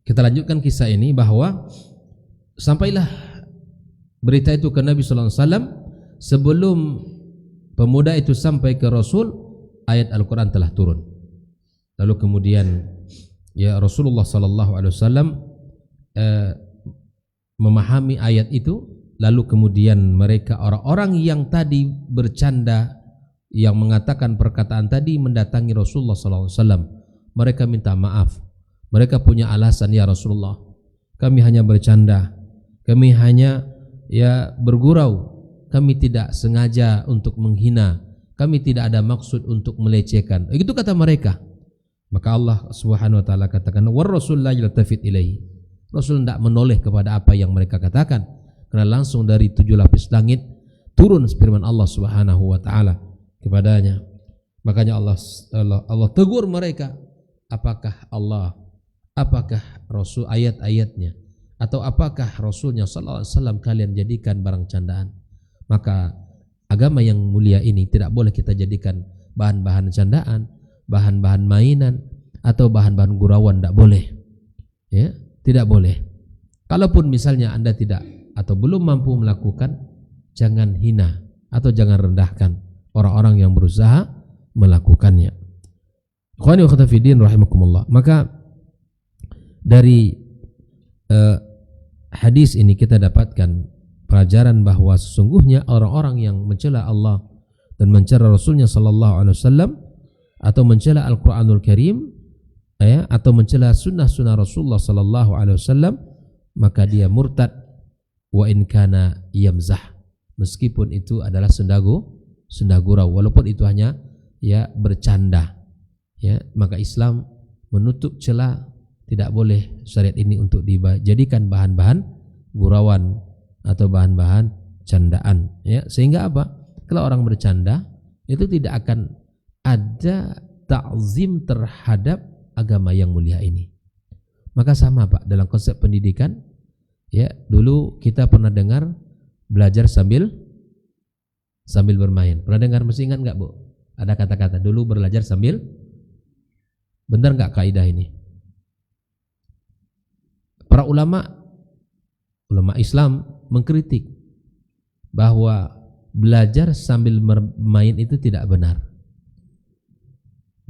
kita lanjutkan kisah ini bahwa sampailah berita itu ke Nabi sallallahu alaihi wasallam. Sebelum pemuda itu sampai ke Rasul, ayat Al-Qur'an telah turun. Lalu kemudian ya Rasulullah sallallahu alaihi wasallam memahami ayat itu, lalu kemudian mereka orang-orang yang tadi bercanda, yang mengatakan perkataan tadi, mendatangi Rasulullah sallallahu alaihi wasallam. mereka minta maaf. Mereka punya alasan, ya Rasulullah, kami hanya bercanda, kami hanya bergurau, kami tidak sengaja untuk menghina, kami tidak ada maksud untuk melecehkan. Itu kata mereka. Maka Allah Subhanahu wa taala katakan, war rasul la yaltafit ilaihi. Rasul tidak menoleh kepada apa yang mereka katakan, karena langsung dari 7 lapis langit turun firman Allah Subhanahu wa taala kepadanya. Makanya Allah tegur mereka, apakah Rasul ayat-ayatnya atau apakah Rasulnya sallallahu alaihi wasallam kalian jadikan barang candaan? Maka agama yang mulia ini tidak boleh kita jadikan bahan-bahan candaan, bahan-bahan mainan atau bahan-bahan gurauan, tidak boleh. Ya, tidak boleh. Kalaupun misalnya Anda tidak atau belum mampu melakukan, jangan hina atau jangan rendahkan orang-orang yang berusaha melakukannya. Ikhwani wa akhwati fiddin rahimakumullah. Maka dari hadis ini kita dapatkan pelajaran bahwa sesungguhnya orang-orang yang mencela Allah dan mencela Rasulnya sallallahu alaihi wasallam atau mencela Al-Qur'anul Karim atau mencela sunnah-sunnah Rasulullah sallallahu alaihi wasallam, maka dia murtad wa in kana yamzah, meskipun itu adalah senda gurau, walaupun itu hanya bercanda. Maka Islam menutup celah, tidak boleh syariat ini untuk dijadikan bahan-bahan gurauan atau bahan-bahan candaan. Sehingga apa? Kalau orang bercanda itu tidak akan ada ta'zim terhadap agama yang mulia ini. Maka sama Pak dalam konsep pendidikan. Dulu kita pernah dengar belajar sambil bermain. Pernah dengar, mesti ingat nggak Bu? Ada kata-kata dulu belajar sambil. Benar nggak kaidah ini? Para ulama Islam mengkritik bahwa belajar sambil bermain itu tidak benar.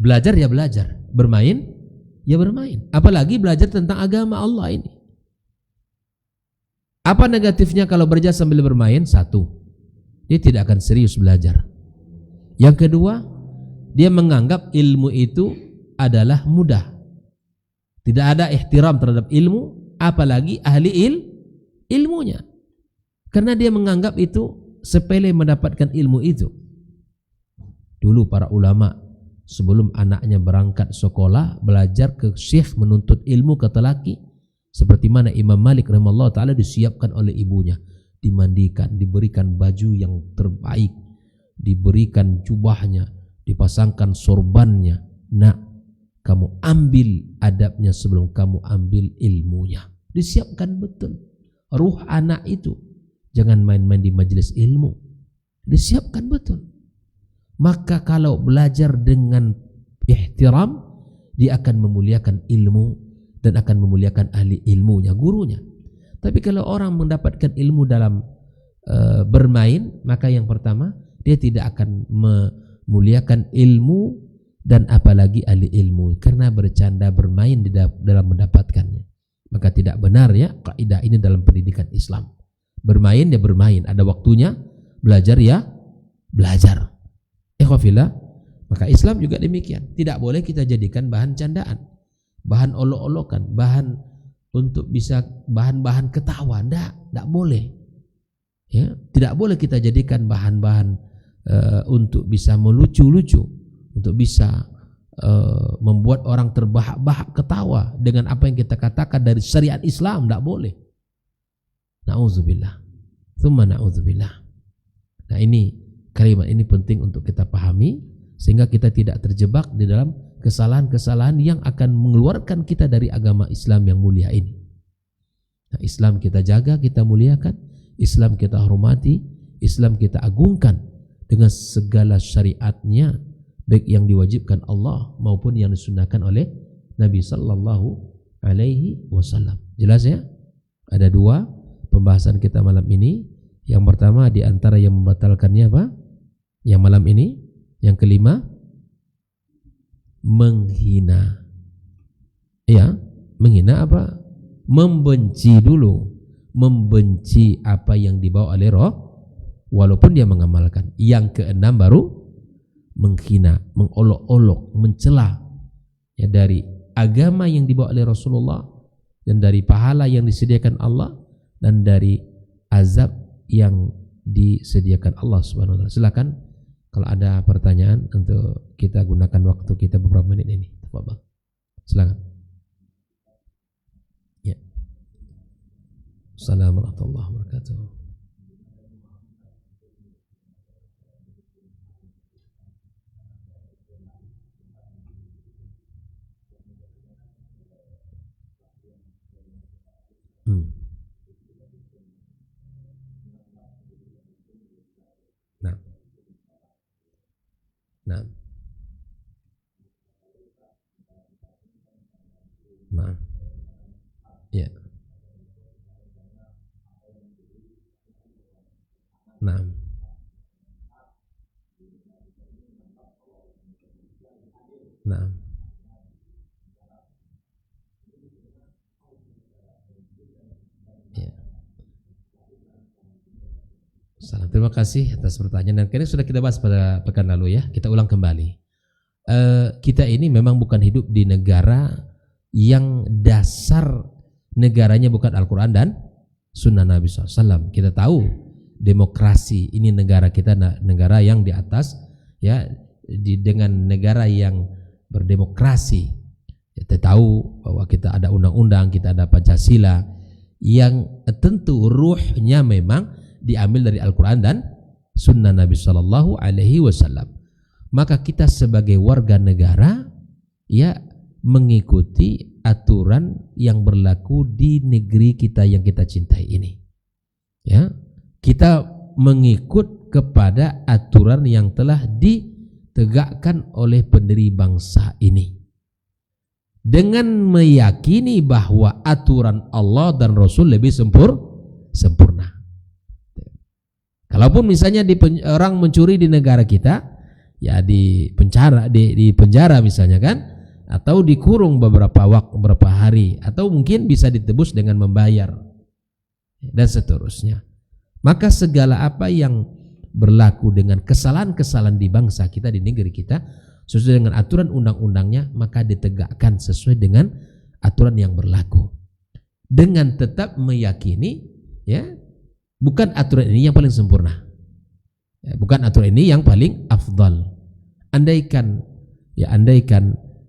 Belajar ya belajar, bermain ya bermain. Apalagi belajar tentang agama Allah ini. Apa negatifnya kalau belajar sambil bermain? Satu, dia tidak akan serius belajar. Yang kedua, dia menganggap ilmu itu adalah mudah. Tidak ada ihtiram terhadap ilmu, apalagi ahli ilmunya. Karena dia menganggap itu sepele mendapatkan ilmu itu. Dulu para ulama sebelum anaknya berangkat sekolah, belajar ke syekh menuntut ilmu kata laki, seperti mana Imam Malik rahimahullah ta'ala disiapkan oleh ibunya, dimandikan, diberikan baju yang terbaik, diberikan jubahnya, dipasangkan sorbannya. Nak, kamu ambil adabnya sebelum kamu ambil ilmunya. Disiapkan betul ruh anak itu, jangan main-main di majelis ilmu, disiapkan betul. Maka kalau belajar dengan ihtiram, dia akan memuliakan ilmu dan akan memuliakan ahli ilmunya, gurunya. Tapi kalau orang mendapatkan ilmu dalam bermain, maka yang pertama dia tidak akan memuliakan ilmu dan apalagi ahli ilmu, karena bercanda bermain dalam mendapatkannya. Maka tidak benar kaidah ini dalam pendidikan Islam. Bermain ya bermain, ada waktunya. Belajar ya belajar. Ikhwafillah, maka Islam juga demikian. Tidak boleh kita jadikan bahan candaan, bahan olok-olokan, bahan untuk bisa bahan-bahan ketawa. Tidak boleh. Tidak boleh kita jadikan bahan-bahan untuk bisa melucu-lucu, untuk bisa membuat orang terbahak-bahak ketawa dengan apa yang kita katakan dari syariat Islam. Tidak boleh. Na'udzubillah, tsumma na'udzubillah. Nah, ini kalimat ini penting untuk kita pahami sehingga kita tidak terjebak di dalam kesalahan-kesalahan yang akan mengeluarkan kita dari agama Islam yang mulia ini. Nah, Islam kita jaga, kita muliakan, Islam kita hormati, Islam kita agungkan dengan segala syariatnya, baik yang diwajibkan Allah maupun yang disunnahkan oleh Nabi sallallahu alaihi wasallam. Jelas ya? Ada dua pembahasan kita malam ini. Yang pertama di antara yang membatalkannya apa? Yang malam ini. Yang kelima, menghina. Menghina apa? Membenci dulu. Membenci apa yang dibawa oleh roh walaupun dia mengamalkan. Yang keenam baru menghina, mengolok-olok, mencela ya, dari agama yang dibawa oleh Rasulullah, dan dari pahala yang disediakan Allah, dan dari azab yang disediakan Allah Subhanahu wa taala. Silakan kalau ada pertanyaan untuk kita gunakan waktu kita beberapa menit ini. Tafadhal. Silakan. Ya. Assalamualaikum warahmatullahi wabarakatuh. Nah, nah, nah, ya, nah, nah, ya. Salam. Terima kasih atas pertanyaan, dan kini sudah kita bahas pada pekan lalu ya. Kita ulang kembali. Kita ini memang bukan hidup di negara yang dasar negaranya bukan Al-Quran dan Sunnah Nabi SAW. Kita tahu demokrasi ini negara kita, negara yang di atas ya, dengan negara yang berdemokrasi. Kita tahu bahwa kita ada undang-undang, kita ada Pancasila yang tentu ruhnya memang diambil dari Al-Quran dan Sunnah Nabi SAW. Maka kita sebagai warga negara ya mengikuti aturan yang berlaku di negeri kita yang kita cintai ini. Ya, kita mengikut kepada aturan yang telah ditegakkan oleh pendiri bangsa ini, dengan meyakini bahwa aturan Allah dan Rasul lebih sempurna. Kalaupun misalnya orang mencuri di negara kita, ya di penjara misalnya kan, atau dikurung beberapa hari, atau mungkin bisa ditebus dengan membayar dan seterusnya. Maka segala apa yang berlaku dengan kesalahan-kesalahan di bangsa kita, di negeri kita, sesuai dengan aturan undang-undangnya, maka ditegakkan sesuai dengan aturan yang berlaku, dengan tetap meyakini ya bukan aturan ini yang paling sempurna, ya, bukan aturan ini yang paling afdal. Andaikan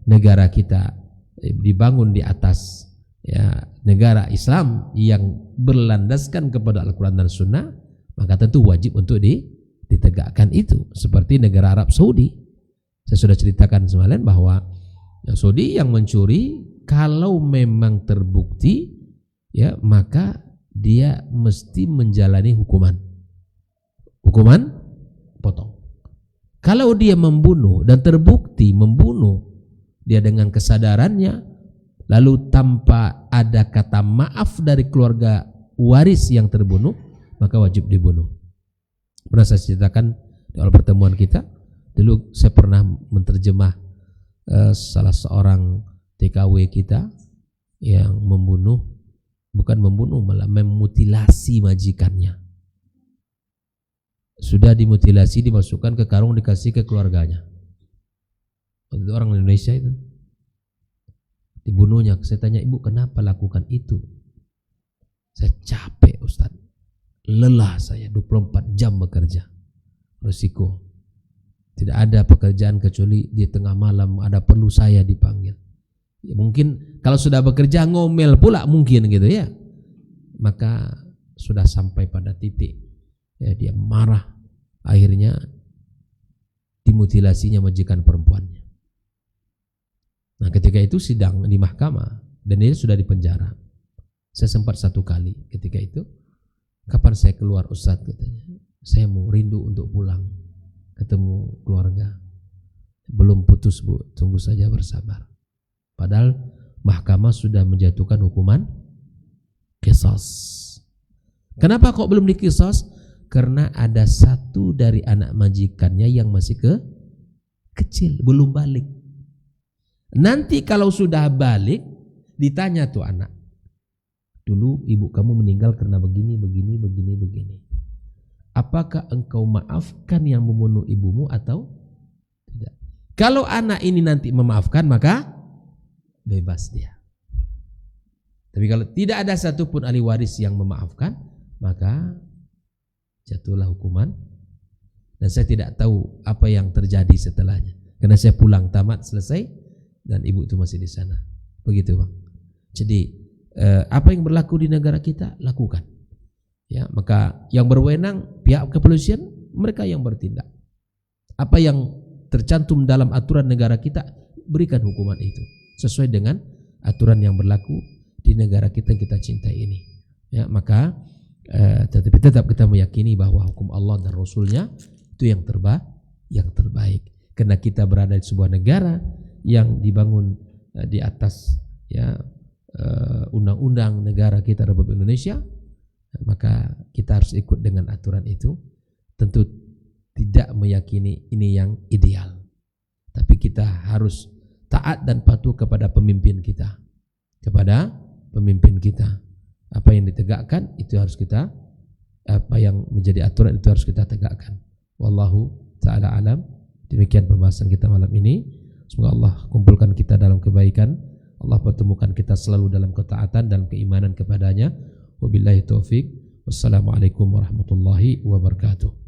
negara kita dibangun di atas ya negara Islam yang berlandaskan kepada Al-Quran dan Sunnah, maka tentu wajib untuk ditegakkan itu. Seperti negara Arab Saudi, saya sudah ceritakan semalam bahwa Saudi yang mencuri, kalau memang terbukti ya, maka dia mesti menjalani hukuman potong. Kalau dia membunuh dan terbukti membunuh dia dengan kesadarannya, lalu tanpa ada kata maaf dari keluarga waris yang terbunuh, maka wajib dibunuh. Pernah saya ceritakan di awal pertemuan kita, dulu saya pernah menerjemah salah seorang TKW kita yang bukan membunuh, malah memutilasi majikannya. Sudah dimutilasi, dimasukkan ke karung, dikasih ke keluarganya. Itu orang Indonesia itu dibunuhnya. Saya tanya, ibu kenapa lakukan itu? Saya capek Ustaz, lelah saya 24 jam bekerja, resiko. Tidak ada pekerjaan kecuali di tengah malam ada perlu saya dipanggil. Ya, mungkin kalau sudah bekerja ngomel pula mungkin gitu ya. Maka sudah sampai pada titik ya, dia marah, akhirnya dimutilasinya majikan perempuannya. Nah, ketika itu sidang di mahkamah dan dia sudah dipenjara. Saya sempat 1 kali ketika itu, kapan saya keluar Ustadz, katanya, saya mau rindu untuk pulang ketemu keluarga. Belum putus Bu, tunggu saja, bersabar. Padahal mahkamah sudah menjatuhkan hukuman qisas. Kenapa kok belum diqisas? Karena ada satu dari anak majikannya yang masih kecil, belum balik. Nanti kalau sudah balik, ditanya tuh anak, dulu ibu kamu meninggal karena begini. Apakah engkau maafkan yang membunuh ibumu atau tidak? Kalau anak ini nanti memaafkan, maka bebas dia. Tapi kalau tidak ada satupun ahli waris yang memaafkan, maka jatuhlah hukuman. Dan saya tidak tahu apa yang terjadi setelahnya, karena saya pulang tamat selesai dan ibu itu masih di sana. Begitu Bang. Jadi apa yang berlaku di negara kita lakukan. Ya, maka yang berwenang pihak kepolisian, mereka yang bertindak. Apa yang tercantum dalam aturan negara kita, berikan hukuman itu sesuai dengan aturan yang berlaku di negara kita yang kita cintai ini. Ya, maka tetapi tetap kita meyakini bahwa hukum Allah dan Rasulnya itu yang terbaik. Karena kita berada di sebuah negara yang dibangun di atas ya undang-undang negara kita Republik Indonesia, maka kita harus ikut dengan aturan itu. Tentu tidak meyakini ini yang ideal, tapi kita harus taat dan patuh kepada pemimpin kita. Apa yang ditegakkan itu harus kita, apa yang menjadi aturan itu harus kita tegakkan. Wallahu ta'ala alam. Demikian pembahasan kita malam ini. Semoga Allah kumpulkan kita dalam kebaikan, Allah pertemukan kita selalu dalam ketaatan dan keimanan kepadanya. Wabillahi taufik. Wassalamualaikum warahmatullahi wabarakatuh.